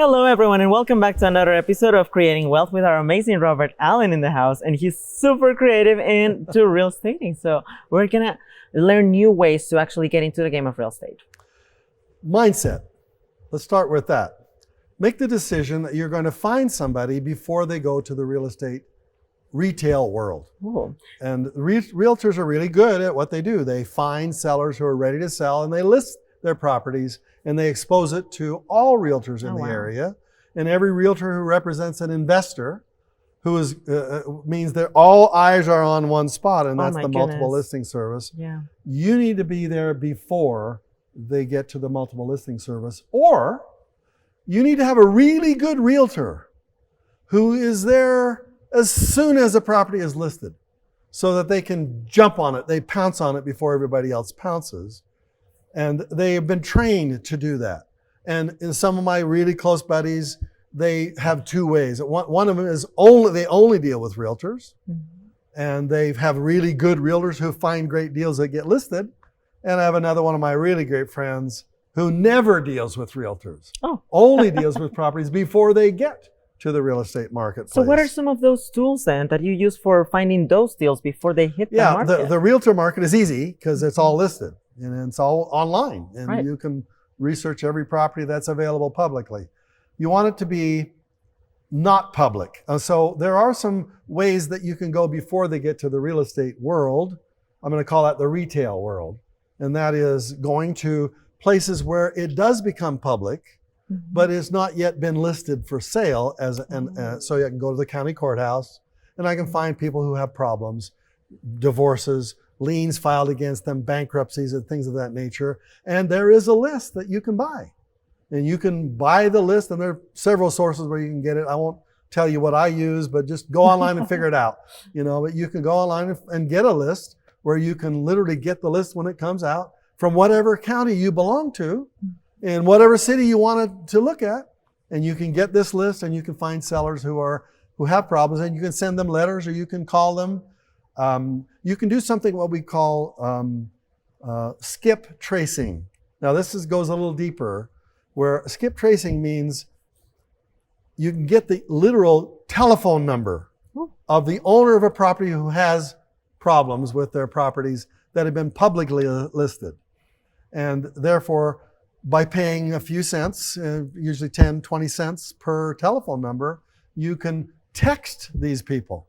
Hello everyone and welcome back to another episode of Creating Wealth with our amazing Robert Allen in the house, and he's super creative into real estate. So we're gonna learn new ways to actually get into the game of real estate. Mindset. Let's start with that. Make the decision that you're going to find somebody before they go to the real estate retail world. Ooh. And realtors are really good at what they do. They find sellers who are ready to sell and they list their properties and they expose it to all realtors in the area. And every realtor who represents an investor who is means that all eyes are on one spot, and that's the multiple listing service. Yeah. You need to be there before they get to the multiple listing service, or you need to have a really good realtor who is there as soon as a property is listed so that they can jump on it. They pounce on it before everybody else pounces. And they have been trained to do that. And in some of my really close buddies, they have two ways. One of them is they only deal with realtors. Mm-hmm. And they have really good realtors who find great deals that get listed. And I have another one of my really great friends who never deals with realtors. Oh. Only deals with properties before they get to the real estate marketplace. So what are some of those tools then that you use for finding those deals before they hit the market? Yeah, the realtor market is easy because it's all listed. And it's all online, and you can research every property that's available publicly. You want it to be not public. So there are some ways that you can go before they get to the real estate world. I'm going to call that the retail world. And that is going to places where it does become public, but it's not yet been listed for sale. So you can go to the county courthouse, and I can find people who have problems, divorces, liens filed against them, bankruptcies, and things of that nature. And there is a list that you can buy. And you can buy the list, and there are several sources where you can get it. I won't tell you what I use, but just go online and figure it out. But you can go online and get a list where you can literally get the list when it comes out from whatever county you belong to and whatever city you wanted to look at. And you can get this list, and you can find sellers who have problems, and you can send them letters, or you can call them. You can do something what we call skip tracing. Now this goes a little deeper, where skip tracing means you can get the literal telephone number of the owner of a property who has problems with their properties that have been publicly listed. And therefore, by paying a few cents, usually 10, 20 cents per telephone number, you can text these people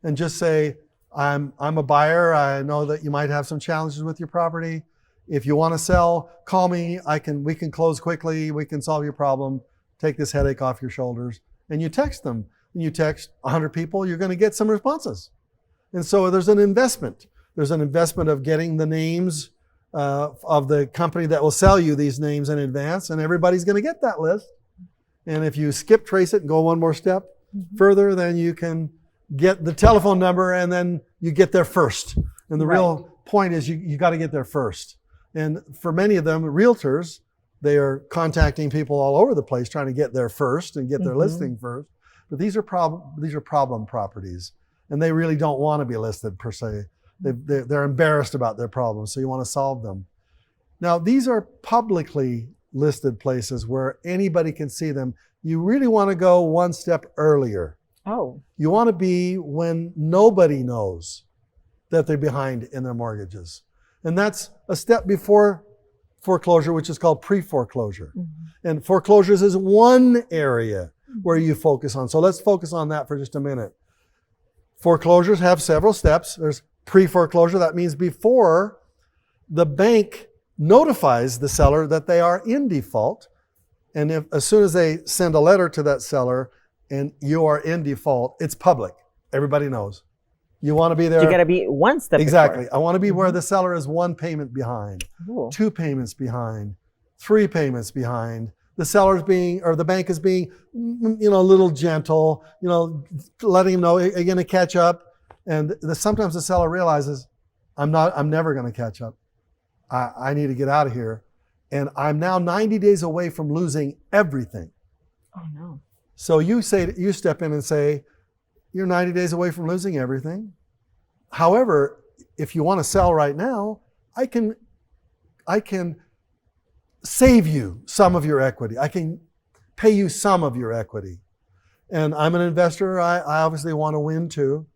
and just say, I'm a buyer. I know that you might have some challenges with your property. If you want to sell, call me. We can close quickly. We can solve your problem. Take this headache off your shoulders. And you text them. And you text 100 people, you're going to get some responses. And so there's an investment. There's an investment of getting the names of the company that will sell you these names in advance, and everybody's going to get that list. And if you skip trace it and go one more step further, then you can get the telephone number, and then you get there first. And the real point is you got to get there first. And for many of them, realtors, they are contacting people all over the place trying to get there first and get their listing first. But these are problem properties, and they really don't want to be listed per se. They're embarrassed about their problems, so you want to solve them. Now, these are publicly listed places where anybody can see them. You really want to go one step earlier. Oh. You want to be when nobody knows that they're behind in their mortgages. And that's a step before foreclosure, which is called pre-foreclosure. And foreclosures is one area where you focus on. So let's focus on that for just a minute. Foreclosures have several steps. There's pre-foreclosure. That means before the bank notifies the seller that they are in default. And as soon as they send a letter to that seller, and you are in default, it's public. Everybody knows. You want to be there. You got to be one step Exactly. before. I want to be where the seller is one payment behind, 2 payments behind, 3 payments behind. The the bank is being, a little gentle, letting them know you're going to catch up. And sometimes the seller realizes, I'm never going to catch up. I need to get out of here. And I'm now 90 days away from losing everything. Oh no. So you step in and say, you're 90 days away from losing everything. However, if you want to sell right now, I can save you some of your equity. I can pay you some of your equity. And I'm an investor. I obviously want to win too.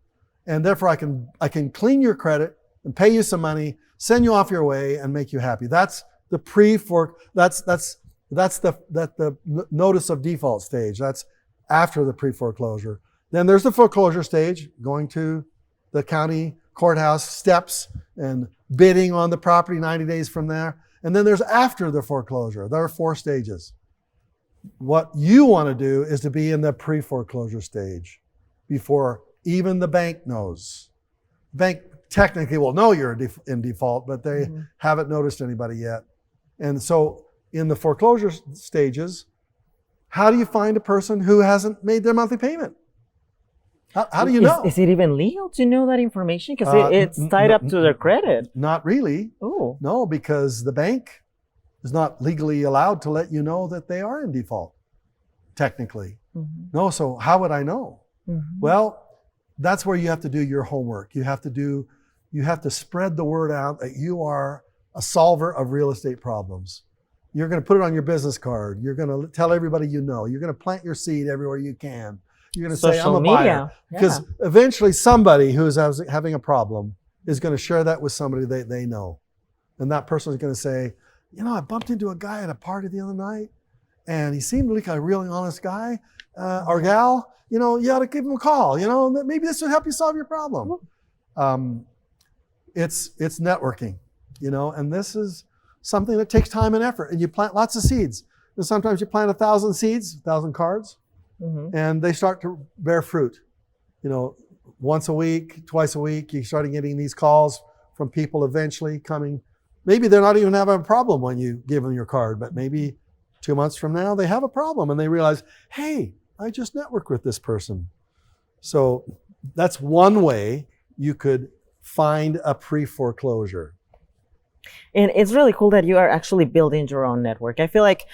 And therefore I can clean your credit and pay you some money, send you off your way and make you happy. That's the that's the notice of default stage. That's after the pre-foreclosure. Then there's the foreclosure stage, going to the county courthouse steps and bidding on the property 90 days from there. And then there's after the foreclosure. There are 4 stages. What you want to do is to be in the pre-foreclosure stage before even the bank knows. Bank technically will know you're in default, but they haven't noticed anybody yet. And so in the foreclosure stages, how do you find a person who hasn't made their monthly payment? How do you know? Is it even legal to know that information? Because it's tied up to their credit. Not really. Oh. No, because the bank is not legally allowed to let you know that they are in default, technically. No, so how would I know? Well, that's where you have to do your homework. You have to spread the word out that you are a solver of real estate problems. You're going to put it on your business card. You're going to tell everybody you know. You're going to plant your seed everywhere you can. You're going to say, I'm a buyer. Because eventually somebody who is having a problem is going to share that with somebody they know. And that person is going to say, you know, I bumped into a guy at a party the other night and he seemed like a really honest guy or gal. You know, you ought to give him a call. You know, maybe this would help you solve your problem. It's networking, you know, and this is something that takes time and effort. And you plant lots of seeds. And sometimes you plant 1,000 seeds, 1,000 cards, and they start to bear fruit. You know, once a week, twice a week, you start getting these calls from people eventually coming. Maybe they're not even having a problem when you give them your card, but maybe 2 months from now they have a problem and they realize, hey, I just networked with this person. So that's one way you could find a pre-foreclosure. And it's really cool that you are actually building your own network. I feel like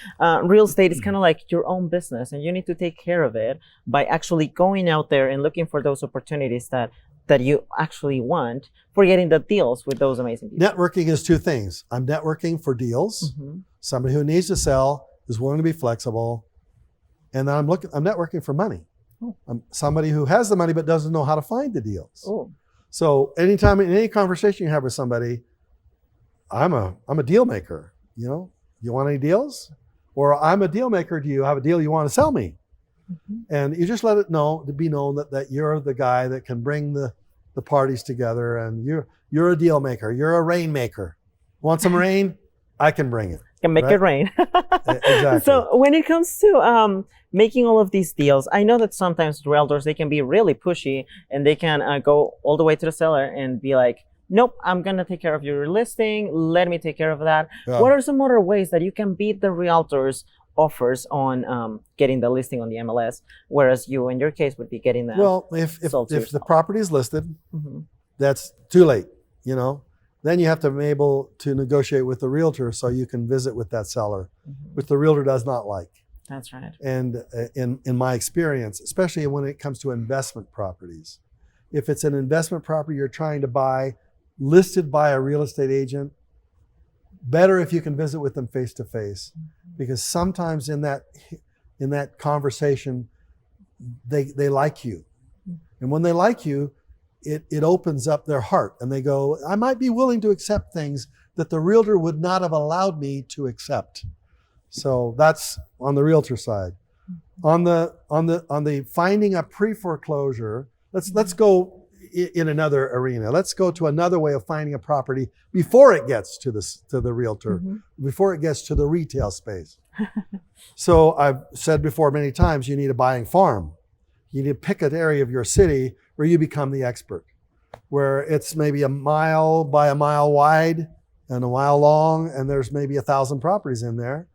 real estate is kind of like your own business, and you need to take care of it by actually going out there and looking for those opportunities that you actually want for getting the deals with those amazing people. Networking is 2 things. I'm networking for deals. Somebody who needs to sell is willing to be flexible. And then I'm networking for money. I'm somebody who has the money but doesn't know how to find the deals. So anytime in any conversation you have with somebody, I'm a deal maker. You know, you want any deals? Or I'm a deal maker. Do you have a deal you want to sell me? And you just let it be known that you're the guy that can bring the parties together, and you're a deal maker. You're a rain maker. Want some rain? I can bring it. Can make it rain. Exactly. So when it comes to making all of these deals, I know that sometimes realtors, they can be really pushy and they can go all the way to the seller and be like, nope, I'm going to take care of your listing. Let me take care of that. What are some other ways that you can beat the realtors' offers on getting the listing on the MLS, whereas you, in your case, would be getting that? Well, if the property is listed, that's too late, you know. Then you have to be able to negotiate with the realtor so you can visit with that seller, which the realtor does not like. That's right. And in my experience, especially when it comes to investment properties, if it's an investment property you're trying to buy listed by a real estate agent, better if you can visit with them face to face, because sometimes in that conversation, they like you. And when they like you, it opens up their heart and they go, I might be willing to accept things that the realtor would not have allowed me to accept. So that's on the realtor side. On the finding a pre-foreclosure, let's go in another arena. Let's go to another way of finding a property before it gets to the realtor, before it gets to the retail space. So I've said before many times, you need a buying farm. You need to pick an area of your city where you become the expert, where it's maybe a mile by a mile wide and a mile long, and there's maybe 1,000 properties in there,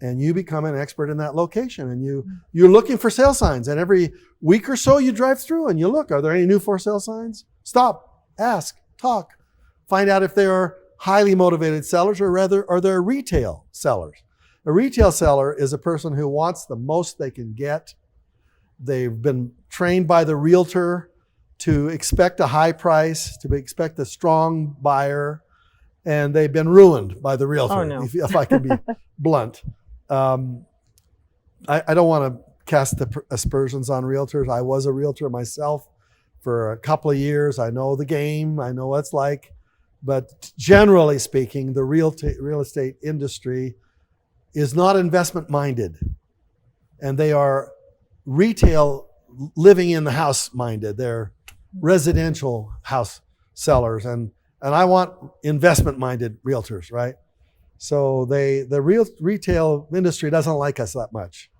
and you become an expert in that location. And you're looking for sale signs, and every week or so you drive through and you look, are there any new for sale signs? Stop, ask, talk, find out if they are highly motivated sellers or rather are they retail sellers. A retail seller is a person who wants the most they can get. They've been trained by the realtor to expect a high price, to expect a strong buyer, and they've been ruined by the realtor, Oh, no. if I can be blunt. I don't want to cast the aspersions on realtors. I was a realtor myself for a couple of years. I know the game. I know what it's like. But generally speaking, the real estate industry is not investment minded. And they are retail living in the house minded. They're residential house sellers. And I want investment minded realtors, right? So the retail industry doesn't like us that much.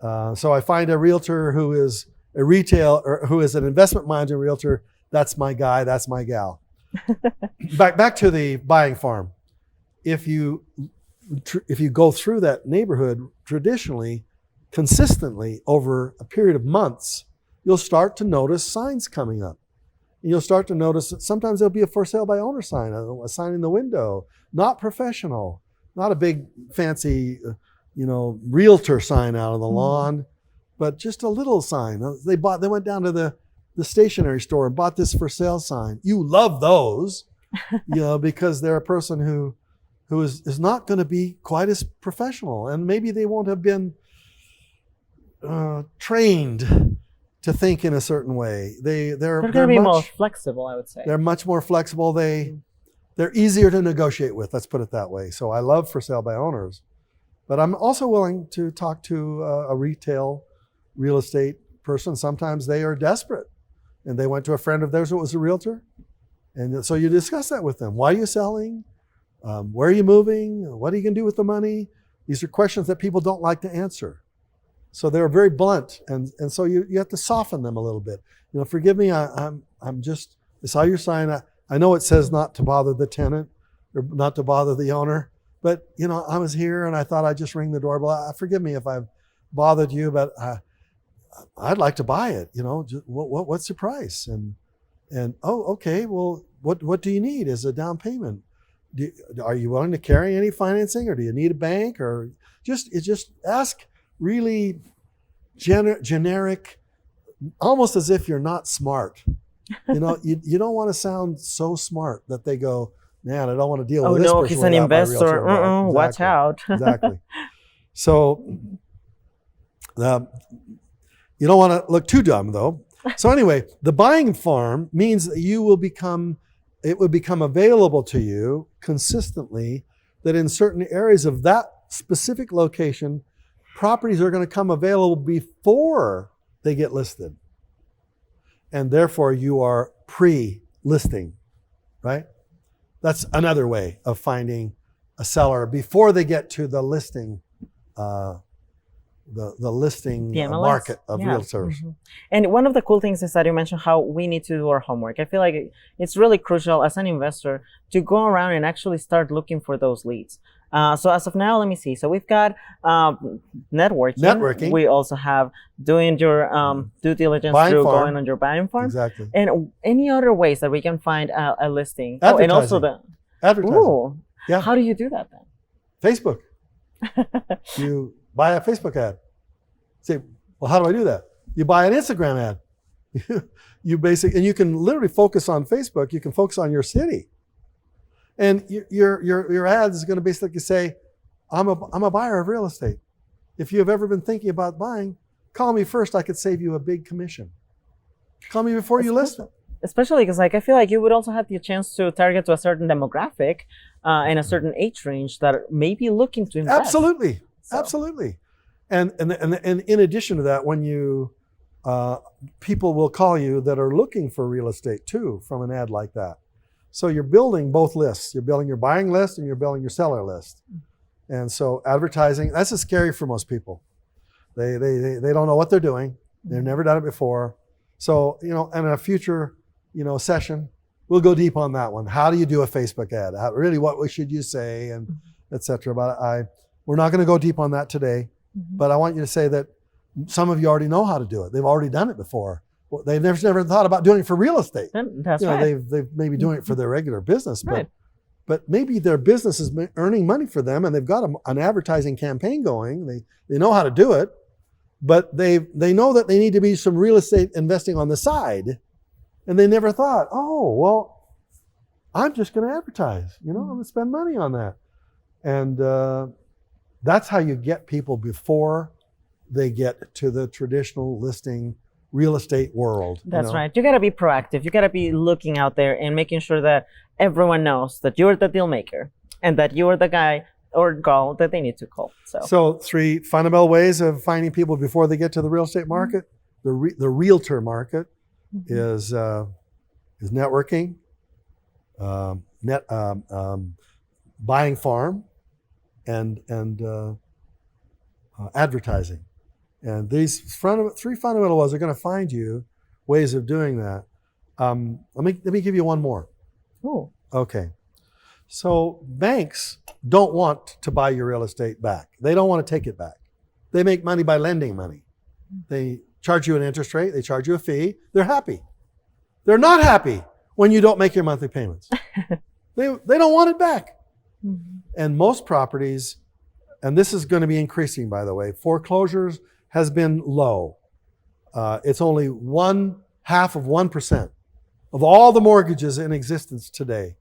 So I find a realtor who is a retail or who is an investment minded realtor. That's my guy. That's my gal. Back to the buying farm. If you go through that neighborhood traditionally, consistently over a period of months, you'll start to notice signs coming up. And you'll start to notice that sometimes there'll be a for sale by owner sign, a sign in the window, not professional, not a big fancy, realtor sign out on the lawn, but just a little sign. They went down to the stationery store and bought this for sale sign. You love those, because they're a person who is not going to be quite as professional, and maybe they won't have been trained to think in a certain way. They're going to be more flexible, I would say. They're much more flexible. They're easier to negotiate with. Let's put it that way. So I love for sale by owners, but I'm also willing to talk to a retail real estate person. Sometimes they are desperate, and they went to a friend of theirs who was a realtor, and so you discuss that with them. Why are you selling? Where are you moving? What are you going to do with the money? These are questions that people don't like to answer. So they're very blunt, and so you have to soften them a little bit. Forgive me, I saw your sign. I know it says not to bother the tenant or not to bother the owner, but I was here and I thought I'd just ring the doorbell. Forgive me if I've bothered you, but I'd like to buy it. What's the price? And oh, okay. Well, what do you need as a down payment? Are you willing to carry any financing, or do you need a bank, or just ask really generic, almost as if you're not smart. You don't want to sound so smart that they go, man, I don't want to deal with this person. Oh no, he's an investor. Exactly. Watch out. Exactly. So you don't want to look too dumb, though. So anyway, the buying farm means that it would become available to you consistently, that in certain areas of that specific location, properties are going to come available before they get listed. And therefore you are pre-listing, right? That's another way of finding a seller before they get to the listing, the listing market of realtors. Mm-hmm. And one of the cool things is that you mentioned how we need to do our homework. I feel like it's really crucial as an investor to go around and actually start looking for those leads. So as of now, let me see. So we've got networking. We also have doing your due diligence going on your buying farm. Exactly. And any other ways that we can find a listing. Advertising. And also the advertising. Ooh, yeah. How do you do that then? Facebook. You buy a Facebook ad. Say, well, how do I do that? You buy an Instagram ad. And you can literally focus on Facebook. You can focus on your city. And your ad is going to basically say, I'm a buyer of real estate. If you have ever been thinking about buying, call me first. I could save you a big commission. Call me before you list it. Especially because I feel like you would also have the chance to target to a certain demographic and a certain age range that may be looking to invest. Absolutely. So. Absolutely. And in addition to that, when people will call you that are looking for real estate too from an ad like that. So you're building both lists. You're building your buying list and you're building your seller list. And so advertising, that's just scary for most people. They don't know what they're doing. They've never done it before. So, in a future, session, we'll go deep on that one. How do you do a Facebook ad? What should you say, and et cetera. But we're not going to go deep on that today. But I want you to say that some of you already know how to do it. They've already done it before. They've never thought about doing it for real estate. That's right. They've maybe doing it for their regular business, right. but maybe their business is earning money for them, and they've got an advertising campaign going. They know how to do it, but they know that they need to be some real estate investing on the side, and they never thought, oh, well, I'm just going to advertise. I'm going to spend money on that, and that's how you get people before they get to the traditional listing real estate world. That's right. You got to be proactive. You got to be looking out there and making sure that everyone knows that you're the deal maker and that you're the guy or girl that they need to call. So 3 fundamental ways of finding people before they get to the real estate market. The realtor market is networking, buying farm, and advertising. And these 3 fundamental ways are going to find you ways of doing that. Let me give you one more. Oh. Okay. So banks don't want to buy your real estate back. They don't want to take it back. They make money by lending money. They charge you an interest rate. They charge you a fee. They're happy. They're not happy when you don't make your monthly payments. They don't want it back. Mm-hmm. And most properties, and this is going to be increasing, by the way, foreclosures has been low. It's only 0.5% of all the mortgages in existence today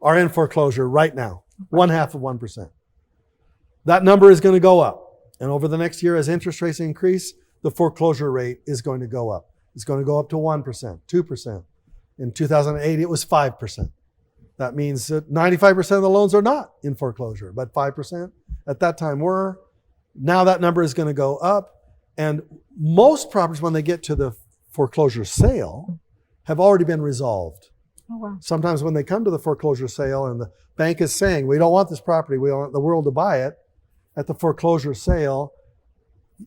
are in foreclosure right now. 0.5%. That number is going to go up. And over the next year, as interest rates increase, the foreclosure rate is going to go up. It's going to go up to 1%, 2%. In 2008, it was 5%. That means that 95% of the loans are not in foreclosure, but 5% at that time were. Now that number is going to go up. And most properties, when they get to the foreclosure sale, have already been resolved. Oh, wow. Sometimes when they come to the foreclosure sale and the bank is saying, we don't want this property, we want the world to buy it, at the foreclosure sale,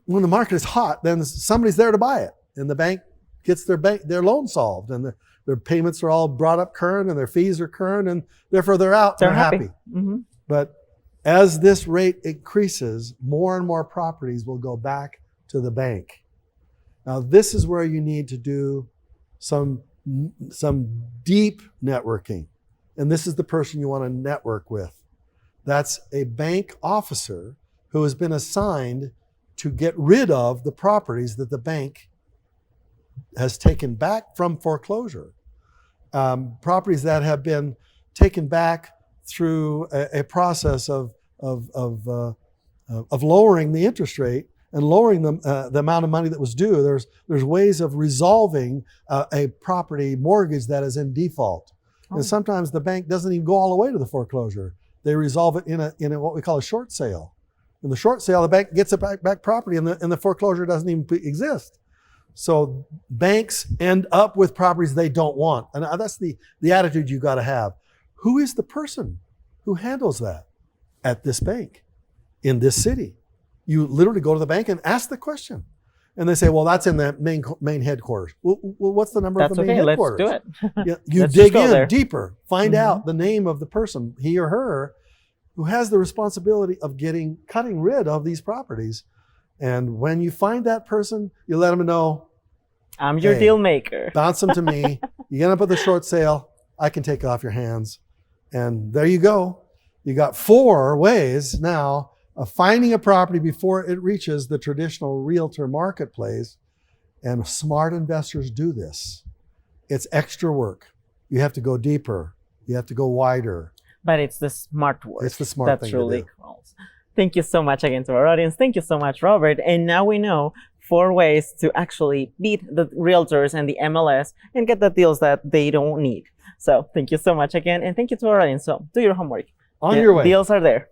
when the market is hot, then somebody's there to buy it. And the bank gets their loan solved, and their payments are all brought up current, and their fees are current, and therefore they're out and they're happy. Mm-hmm. But as this rate increases, more and more properties will go back to the bank. Now, this is where you need to do some deep networking. And this is the person you want to network with. That's a bank officer who has been assigned to get rid of the properties that the bank has taken back from foreclosure. Properties that have been taken back through a process of lowering the interest rate and lowering the amount of money that was due. There's ways of resolving a property mortgage that is in default. Oh. And sometimes the bank doesn't even go all the way to the foreclosure. They resolve it in a what we call a short sale. In the short sale, the bank gets it back property, and the foreclosure doesn't even exist. So banks end up with properties they don't want. And that's the attitude you got to have. Who is the person who handles that at this bank in this city? You literally go to the bank and ask the question. And they say, well, that's in the main headquarters. Well, what's the number of the main headquarters? Let's do it. Yeah, you dig in deeper, find out the name of the person, he or her, who has the responsibility of cutting rid of these properties. And when you find that person, you let them know, I'm your deal maker. Bounce them to me. You end up with a short sale, I can take it off your hands. And there you go. You got 4 ways now of finding a property before it reaches the traditional realtor marketplace. And smart investors do this. It's extra work. You have to go deeper. You have to go wider. But it's the smart work. It's the smart thing really to do. Cool. Thank you so much again to our audience. Thank you so much, Robert. And now we know 4 ways to actually beat the realtors and the MLS and get the deals that they don't need. So thank you so much again. And thank you to our audience. So do your homework. On your way. Deals are there.